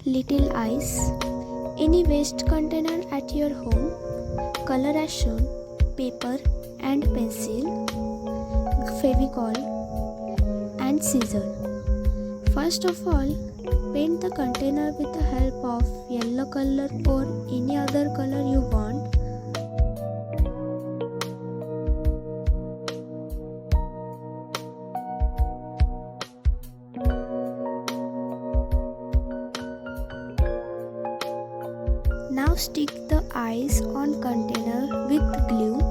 little eyes. Any waste container at your home. Color as shown. Paper and pencil, Fevicol and scissor. First of all, paint the container with the help of yellow color or any other color you want. Now stick the eyes on container with glue.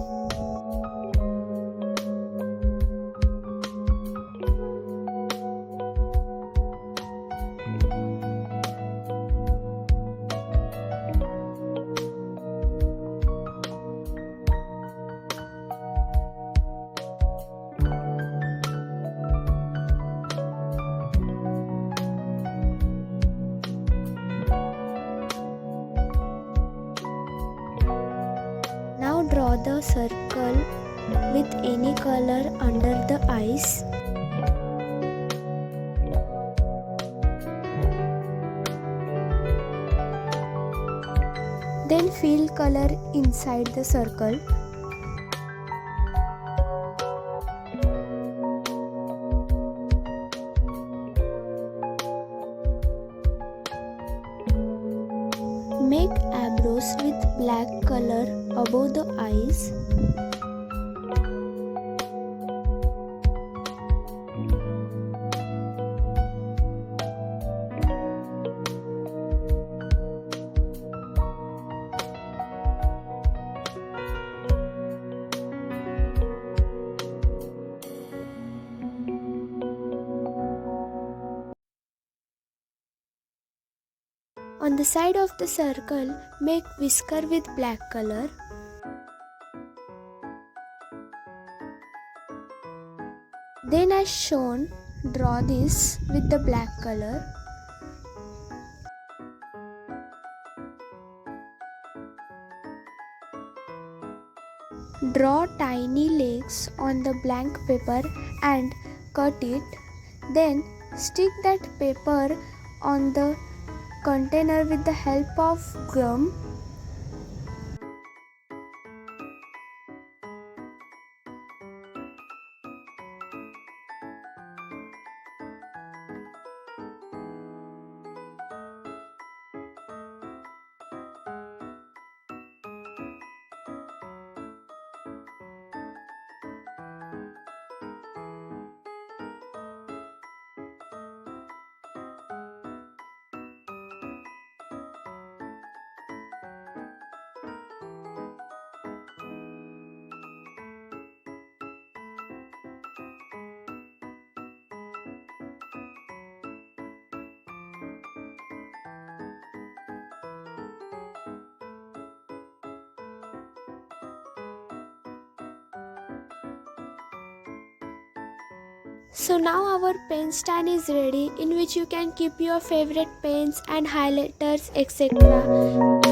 Now draw the circle with any color under the eyes. Then fill color inside the circle. Make eyebrows with black color above the eyes. On the side of the circle, make whisker with black color. Then as shown, draw this with the black color. Draw tiny legs on the blank paper and cut it. Then stick that paper on the container with the help of gum. So now our pen stand is ready, in which you can keep your favorite pens and highlighters, etc.